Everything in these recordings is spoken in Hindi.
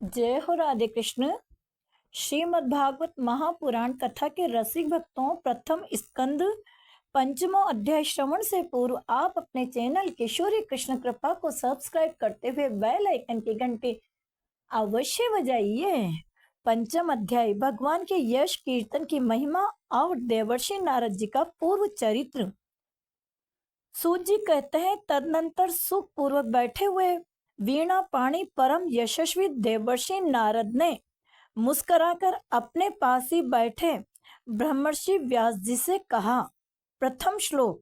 जय हो राधे कृष्ण। श्रीमद् भागवत महापुराण कथा के रसिक भक्तों, प्रथम स्कंद पंचमो अध्याय श्रवण से पूर्व आप अपने चैनल किशोरी कृष्ण कृपा को सब्सक्राइब करते हुए बेल आइकन की घंटी अवश्य बजाइए। पंचम अध्याय भगवान के यश कीर्तन की महिमा और देवर्षि नारद जी का पूर्व चरित्र। सूत जी कहते हैं, तदनंतर सुख पूर्वक बैठे हुए वीणा पाणी परम यशस्वी देवर्षि नारद ने मुस्कुराकर अपने पास ही बैठे ब्रह्मर्षि व्यास जी से कहा। प्रथम श्लोक।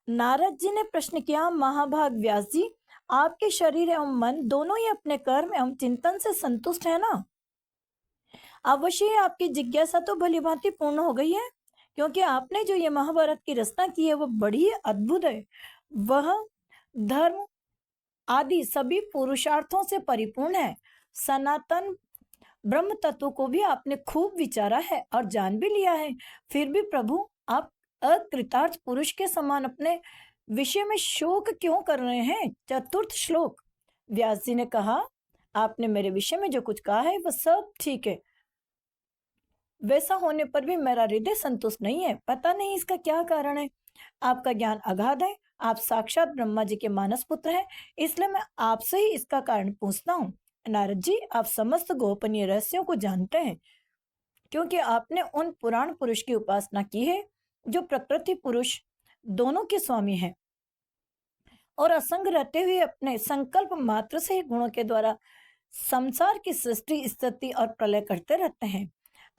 नारद जी ने प्रश्न किया, महाभाग व्यास जी, आपके शरीर एवं मन दोनों ही अपने कर्म एवं चिंतन से संतुष्ट है ना? अवश्य आपकी जिज्ञासा तो भली भांति पूर्ण हो गई है, क्योंकि आपने जो ये महाभारत की रचना की है वो बड़ी ही अद्भुत है। वह धर्म आदि सभी पुरुषार्थों से परिपूर्ण है। सनातन ब्रह्म तत्व को भी आपने खूब विचारा है और जान भी लिया है, फिर भी प्रभु आप अकृतार्थ पुरुष के समान अपने विषय में शोक क्यों कर रहे हैं? चतुर्थ श्लोक। व्यास जी ने कहा, आपने मेरे विषय में जो कुछ कहा है वह सब ठीक है, वैसा होने पर भी मेरा हृदय संतुष्ट नहीं है। पता नहीं इसका क्या कारण है। आपका ज्ञान अगाध है, आप साक्षात ब्रह्मा जी के मानस पुत्र हैं, इसलिए मैं आपसे ही इसका कारण पूछता हूँ। नारद जी, आप समस्त गोपनीय रहस्यों को जानते हैं, क्योंकि आपने उन पुराण पुरुष की उपासना की है जो प्रकृति पुरुष दोनों के स्वामी हैं और असंग रहते हुए अपने संकल्प मात्र से ही गुणों के द्वारा संसार की सृष्टि, स्थिति और प्रलय करते रहते हैं।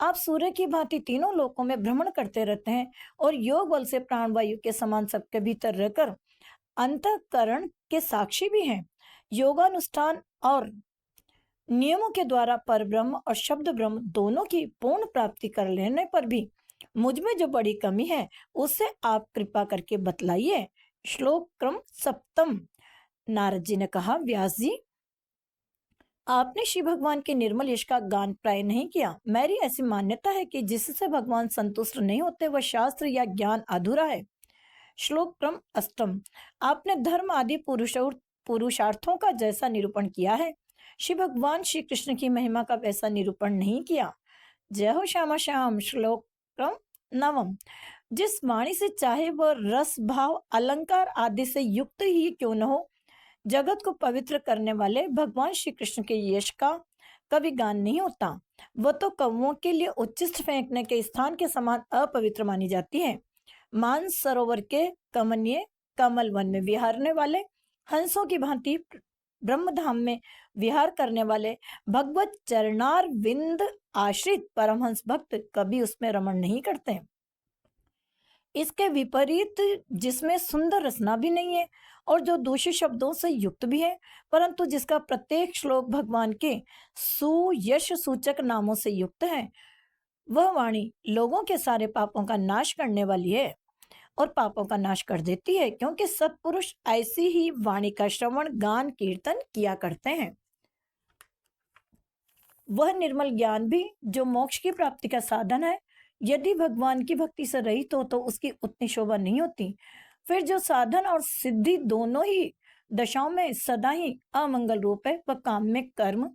आप सूर्य की भांति तीनों लोकों में भ्रमण करते रहते हैं और योग बल से प्राणवायु के समान सबके भीतर रहकर अंतःकरण के साक्षी भी हैं। योगानुष्ठान और नियमों के द्वारा पर ब्रह्म और शब्द ब्रह्म दोनों की पूर्ण प्राप्ति कर लेने पर भी मुझ में जो बड़ी कमी है उससे आप कृपा करके बतलाइए। श्लोक क्रम सप्तम। नारद जी ने कहा, व्यास जी, आपने श्री भगवान के निर्मल यश का गान प्राय नहीं किया। मेरी ऐसी मान्यता है कि जिससे भगवान संतुष्ट नहीं होते वह शास्त्र या ज्ञान अधूरा है। श्लोक क्रम अष्टम। आपने धर्म आदि पुरुषार्थों का जैसा निरूपण किया है, श्री भगवान श्री कृष्ण की महिमा का वैसा निरूपण नहीं किया। जय हो श्यामा श्याम। श्लोक क्रम नवम। जिस वाणी से चाहे वह रस भाव अलंकार आदि से युक्त ही क्यों न हो, जगत को पवित्र करने वाले भगवान श्री कृष्ण के यश का कभी गान नहीं होता। वह तो कौवों के लिए उच्छिष्ट फेंकने के स्थान के समान अपवित्र मानी जाती है। मान सरोवर के कमनीय कमल वन में विहारने वाले हंसों की भांति ब्रह्मधाम में विहार करने वाले भगवत चरणार विंद आश्रित परमहंस भक्त कभी उसमें रमण नहीं करते। इसके विपरीत जिसमें सुंदर रचना भी नहीं है और जो दूषित शब्दों से युक्त भी है, परंतु जिसका प्रत्येक श्लोक भगवान के सुयश सूचक नामों से युक्त है, वह वाणी लोगों के सारे पापों का नाश करने वाली है और पापों का नाश कर देती है, क्योंकि सत्पुरुष ऐसी ही वाणी का श्रवण गान कीर्तन किया करते हैं। वह निर्मल ज्ञान भी जो मोक्ष की प्राप्ति का साधन है, यदि भगवान की भक्ति से रहित हो तो उसकी उतनी शोभा नहीं होती। फिर जो साधन और सिद्धि दोनों ही दशाओं में सदा ही अमंगल रूप है, वह काम में कर्म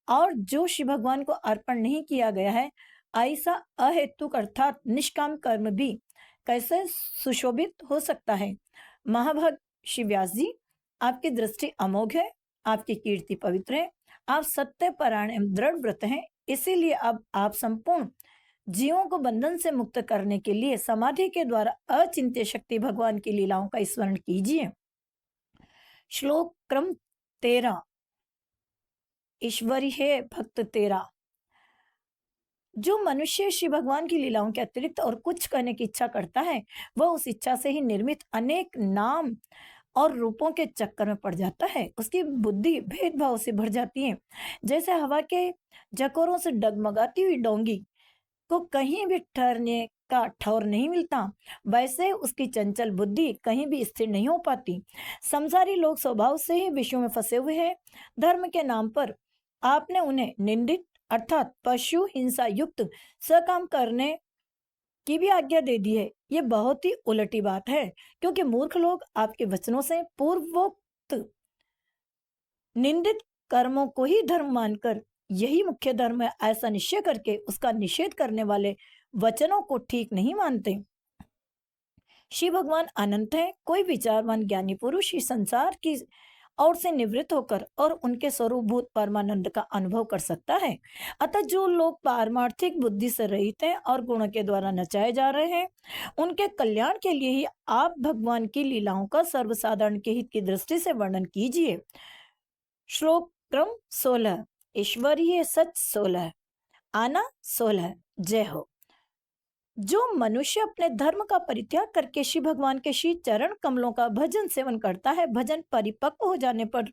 और जो श्री भगवान को अर्पण नहीं किया गया है, ऐसा अहेतुक अर्थात निष्काम कर्म भी कैसे सुशोभित हो सकता है? महाभाग श्री व्यास जी, आपकी दृष्टि अमोघ है, आपकी कीर्ति पवित्र है, आप सत्य परायण एवं दृढ़ व्रत हैं। इसीलिए अब आप संपूर्ण जीवों को बंधन से मुक्त करने के लिए समाधि के द्वारा अचिंत्य शक्ति भगवान की लीलाओं का स्मरण कीजिए। श्लोक क्रम 13। ईश्वरी है भक्त तेरा। जो मनुष्य श्री भगवान की लीलाओं के अतिरिक्त और कुछ करने की इच्छा करता है, वह उस इच्छा से ही निर्मित अनेक नाम और रूपों के चक्कर में पड़ जाता है। उसकी बुद्धि भेदभाव से भर जाती है। जैसे हवा के झकोरों से डगमगाती हुई डोंगी को कहीं भी ठहरने का ठौर नहीं मिलता, वैसे उसकी चंचल बुद्धि कहीं भी स्थिर नहीं हो पाती। संसारी लोग स्वभाव से ही विषयों में फंसे हुए हैं। धर्म के नाम पर आपने उन्हें निंदित अर्थात पशु हिंसा युक्त सकाम करने की भी आज्ञा दे दी है। ये बहुत ही उलटी बात है, क्योंकि मूर्ख लोग आपके वचनों से पूर्वोक्त निंदित कर्मों को ही धर्म मानकर यही मुख्य धर्म है ऐसा निश्चय करके उसका निषेध करने वाले वचनों को ठीक नहीं मानते। श्री भगवान अनंत है। कोई विचारवान ज्ञानी पुरुष इस संसार की और से निवृत्त होकर और उनके स्वरूपभूत परमानंद का अनुभव कर सकता है। अतः जो लोग पारमार्थिक बुद्धि से रहित हैं और गुणों के द्वारा नचाए जा रहे हैं, उनके कल्याण के लिए ही आप भगवान की लीलाओं का सर्वसाधारण के हित की दृष्टि से वर्णन कीजिए। श्लोक क्रम 16। ईश्वरीय सच 16, आना 16। जय हो। जो मनुष्य अपने धर्म का परित्याग करके श्री भगवान के श्री चरण कमलों का भजन सेवन करता है, भजन परिपक्व हो जाने पर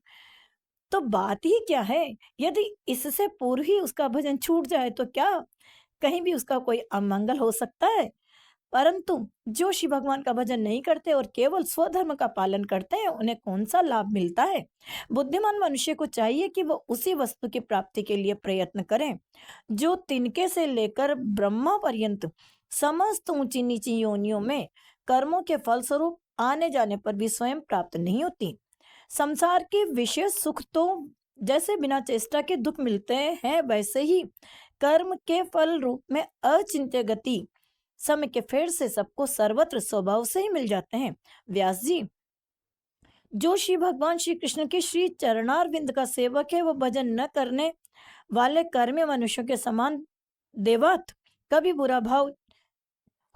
तो बात ही क्या है। यदि इससे पूर्व ही उसका भजन छूट जाए तो क्या कहीं भी उसका कोई अमंगल हो सकता है। परंतु जो श्री भगवान का भजन नहीं करते और केवल स्वधर्म का पालन करते हैं, उन्हें कौन सा लाभ मिलता है। बुद्धिमान मनुष्य को चाहिए कि वह उसी वस्तु की प्राप्ति के लिए प्रयत्न करें जो तिनके से लेकर ब्रह्मा पर्यंत समस्त ऊंची नीची योनियों में कर्मों के फलस्वरूप आने जाने पर भी स्वयं प्राप्त नहीं होती। संसार के विशेष सुख तो जैसे बिना चेष्टा के दुख मिलते हैं, वैसे ही कर्म के फल रूप में अचिंत्य गति समय के फेर से सबको सर्वत्र स्वभाव से ही मिल जाते हैं। व्यास जी, जो श्री भगवान श्री कृष्ण के श्री चरणारविंद का सेवक है, वह भजन न करने वाले कर्मी मनुष्यों के समान देवत कभी बुरा भाव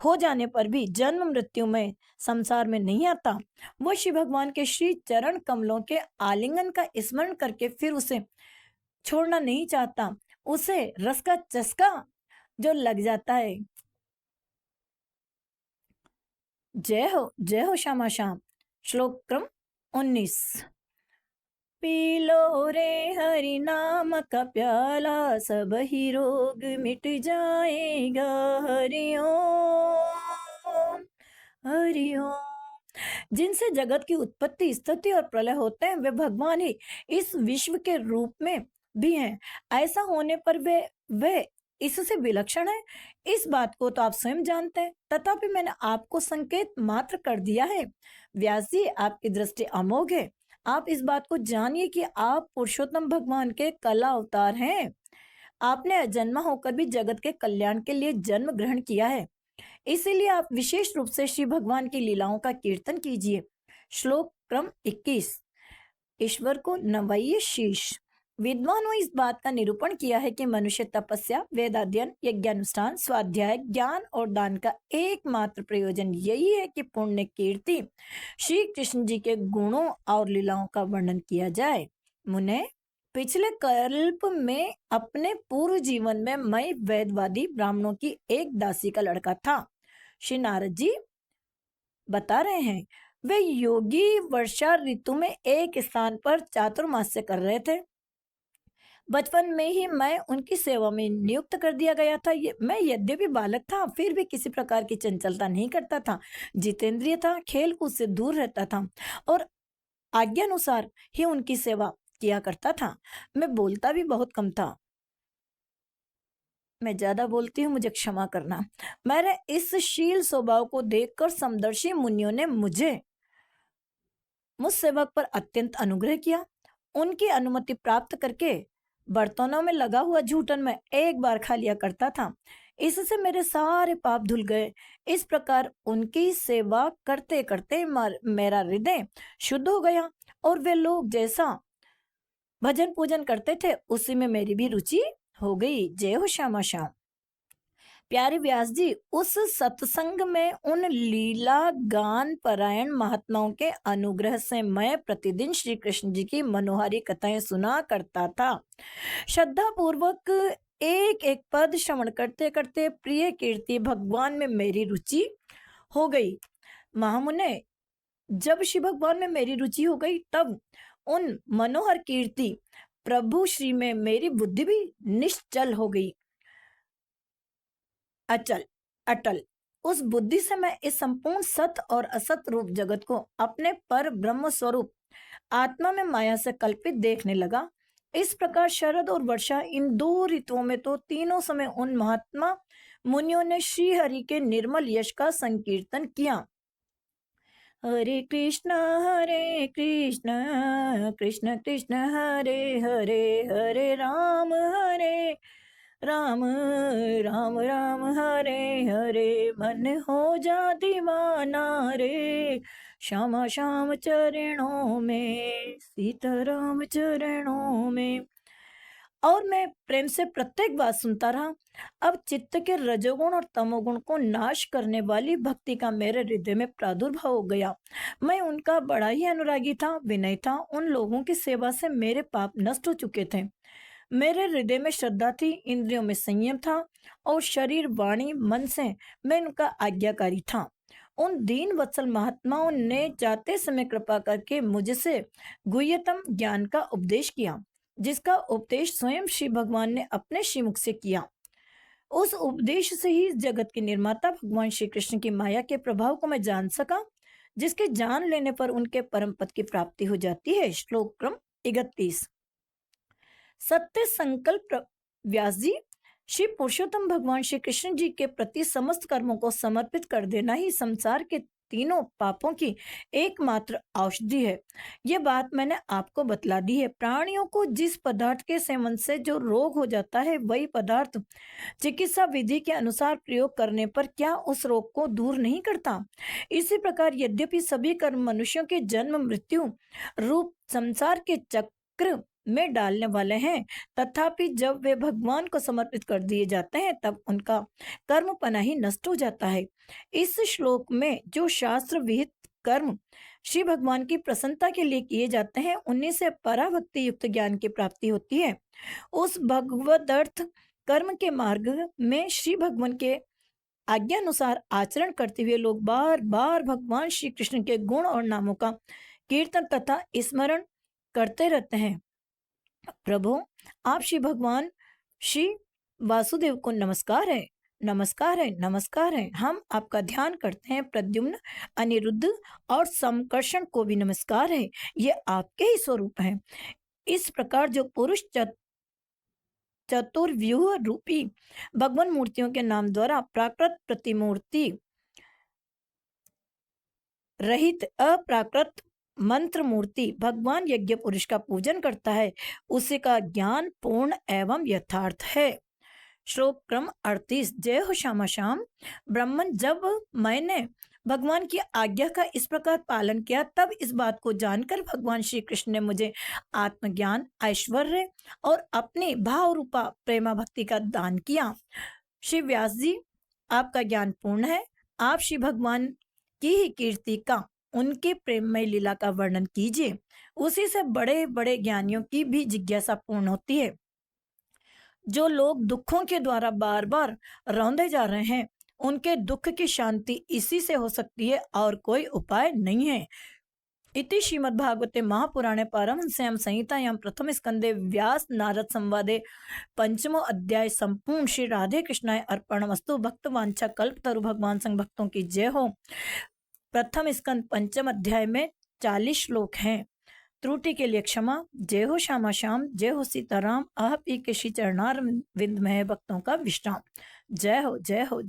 हो जाने पर भी जन्म मृत्यु में संसार में नहीं आता। वो श्री भगवान के श्री चरण कमलों के आलिंगन का स्मरण करके फिर उसे छोड़ना नहीं चाहता। उसे रस का चस्का जो लग जाता है। जय हो श्यामा श्याम। श्लोक क्रम 19। पी लो रे हरि नाम का प्याला, सब ही रोग मिट जाएगा। हरि ओम हरि ओम। जिनसे जगत की उत्पत्ति स्थिति और प्रलय होते हैं, वे भगवान ही इस विश्व के रूप में भी हैं। ऐसा होने पर वे इससे विलक्षण है। इस बात को तो आप स्वयं जानते हैं, तथापि मैंने आपको संकेत मात्र कर दिया है। व्यास जी, आपकी दृष्टि अमोघ है। आप इस बात को जानिए कि आप पुरुषोत्तम भगवान के कला अवतार हैं। आपने अजन्मा होकर भी जगत के कल्याण के लिए जन्म ग्रहण किया है। इसीलिए आप विशेष रूप से श्री भगवान की लीलाओं का कीर्तन कीजिए। श्लोक क्रम 21। ईश्वर को नवाइये शीश। विद्वानों इस बात का निरूपण किया है कि मनुष्य तपस्या, वेदाध्ययन, यज्ञानुष्ठान, स्वाध्याय, ज्ञान और दान का एकमात्र प्रयोजन यही है कि पुण्य कीर्ति श्री कृष्ण जी के गुणों और लीलाओं का वर्णन किया जाए। मुने, पिछले कल्प में अपने पूर्व जीवन में मैं वेदवादी ब्राह्मणों की एक दासी का लड़का था। श्री नारद जी बता रहे हैं, वे योगी वर्षा ऋतु में एक स्थान पर चातुर्मास्य कर रहे थे। बचपन में ही मैं उनकी सेवा में नियुक्त कर दिया गया था। मैं यद्यपि बालक था, फिर भी किसी प्रकार की चंचलता नहीं करता था, जितेंद्रिय था, खेल कूद से दूर रहता था और आज्ञानुसार ही उनकी सेवा किया करता था। मैं बोलता भी बहुत कम था। मैं ज्यादा बोलती हूँ, मुझे क्षमा करना। मेरे इस शील स्वभाव को देखकर समदर्शी मुनियों ने मुझ सेवक पर अत्यंत अनुग्रह किया। उनकी अनुमति प्राप्त करके बर्तनों में लगा हुआ जूठन मैं एक बार खा लिया करता था। इससे मेरे सारे पाप धुल गए। इस प्रकार उनकी सेवा करते करते मेरा हृदय शुद्ध हो गया और वे लोग जैसा भजन पूजन करते थे, उसी में मेरी भी रुचि हो गई। जय हो श्यामा श्याम। प्यारे व्यास जी, उस सत्संग में उन लीला गान परायण महात्माओं के अनुग्रह से मैं प्रतिदिन श्री कृष्ण जी की मनोहारी कथाएं सुना करता था। श्रद्धा पूर्वक एक एक पद श्रवण करते करते प्रिय कीर्ति भगवान में मेरी रुचि हो गई। महामुने, जब श्री भगवान में मेरी रुचि हो गई, तब उन मनोहर कीर्ति प्रभु श्री में मेरी बुद्धि भी निश्चल हो गई। अटल उस बुद्धि से मैं इस संपूर्ण सत और असत रूप जगत को अपने पर ब्रह्म स्वरूप आत्मा में माया से कल्पित देखने लगा। इस प्रकार शरद और वर्षा, इन दो ऋतुओं में तो तीनों समय उन महात्मा मुनियों ने श्री हरि के निर्मल यश का संकीर्तन किया। हरे कृष्ण कृष्ण कृष्ण हरे हरे, हरे राम राम राम राम हरे हरे। मन हो जा दीवाना रे, श्यामा श्याम चरणों में, सीताराम चरणों में। और मैं प्रेम से प्रत्येक बात सुनता रहा। अब चित्त के रजोगुण और तमोगुण को नाश करने वाली भक्ति का मेरे हृदय में प्रादुर्भाव हो गया। मैं उनका बड़ा ही अनुरागी था, विनय था। उन लोगों की सेवा से मेरे पाप नष्ट हो चुके थे। मेरे हृदय में श्रद्धा थी, इंद्रियों में संयम था और शरीर वाणी मन से मैं उनका आज्ञाकारी था। उन दीन वत्सल महात्माओं ने जाते समय कृपा करके मुझसे गुह्यतम ज्ञान का उपदेश किया, जिसका उपदेश स्वयं श्री भगवान ने अपने श्रीमुख से किया। उस उपदेश से ही जगत के निर्माता भगवान श्री कृष्ण की माया के प्रभाव को मैं जान सका, जिसके जान लेने पर उनके परम पद की प्राप्ति हो जाती है। श्लोक क्रम 31। सत्य संकल्प। व्यास जी, श्री पुरुषोत्तम भगवान श्री कृष्ण जी के प्रति समस्त कर्मों को समर्पित कर देना ही संसार के तीनों पापों की एकमात्र औषधि है। यह बात मैंने आपको बतला दी है। प्राणियों को जिस पदार्थ के सेवन से जो रोग हो जाता है, वही पदार्थ चिकित्सा विधि के अनुसार प्रयोग करने पर क्या उस रोग को दूर नहीं करता? इसी प्रकार यद्यपि सभी कर्म मनुष्यों के जन्म मृत्यु रूप संसार के चक्र में डालने वाले हैं, तथापि जब वे भगवान को समर्पित कर दिए जाते हैं, तब उनका कर्मपना ही नष्ट हो जाता है। इस श्लोक में जो शास्त्र विहित कर्म श्री भगवान की प्रसन्नता के लिए किए जाते हैं, उन्हीं से पराभक्ति युक्त ज्ञान की प्राप्ति होती है। उस भगवदर्थ कर्म के मार्ग में श्री भगवान के आज्ञा अनुसार आचरण करते हुए लोग बार बार भगवान श्री कृष्ण के गुण और नामों का कीर्तन तथा स्मरण करते रहते हैं। प्रभु, आप श्री भगवान श्री वासुदेव को नमस्कार है, नमस्कार है, नमस्कार है। हम आपका ध्यान करते हैं। प्रद्युम्न, अनिरुद्ध और संकर्षण को भी नमस्कार है, ये आपके ही स्वरूप हैं। इस प्रकार जो पुरुष चतुर्व्यूह रूपी भगवान मूर्तियों के नाम द्वारा प्राकृत प्रतिमूर्ति रहित अप्राकृत मंत्र मूर्ति भगवान यज्ञ पुरुष का पूजन करता है, उसी का ज्ञान पूर्ण एवं यथार्थ है। श्लोक क्रम 38। जय हो श्यामा श्याम। ब्राह्मण, जब मैंने भगवान की आज्ञा का इस प्रकार पालन किया, तब इस बात को जानकर भगवान श्री कृष्ण ने मुझे आत्मज्ञान, ऐश्वर्य और अपनी भाव रूपा प्रेमा भक्ति का दान किया। श्री व्यास जी, आपका ज्ञान पूर्ण है। आप श्री भगवान की ही कीर्ति का, उनके प्रेममय लीला का वर्णन कीजिए। उसी से बड़े बड़े ज्ञानियों की भी जिज्ञासा पूर्ण होती है। जो लोग दुखों के द्वारा बार बार रौंदे जा रहे हैं, उनके दुख की शांति इसी से हो सकती है और कोई उपाय नहीं है। इति श्रीमद्भागवते महापुराणे पारमहंस्यां संहितायां प्रथम स्कंदे व्यास नारद संवादे पंचमो अध्याय संपूर्ण। श्री राधे कृष्णाय अर्पणमस्तु। भक्तवांछा कल्पतरु। भगवान संग भक्तों की जय हो। प्रथम स्कंद पंचम अध्याय में 40 श्लोक हैं। त्रुटि के लिए क्षमा। जय हो श्यामा श्याम, जय हो सीताराम। आप ही के श्री चरणार विंद में है भक्तों का विश्राम। जय हो, जय हो, जय।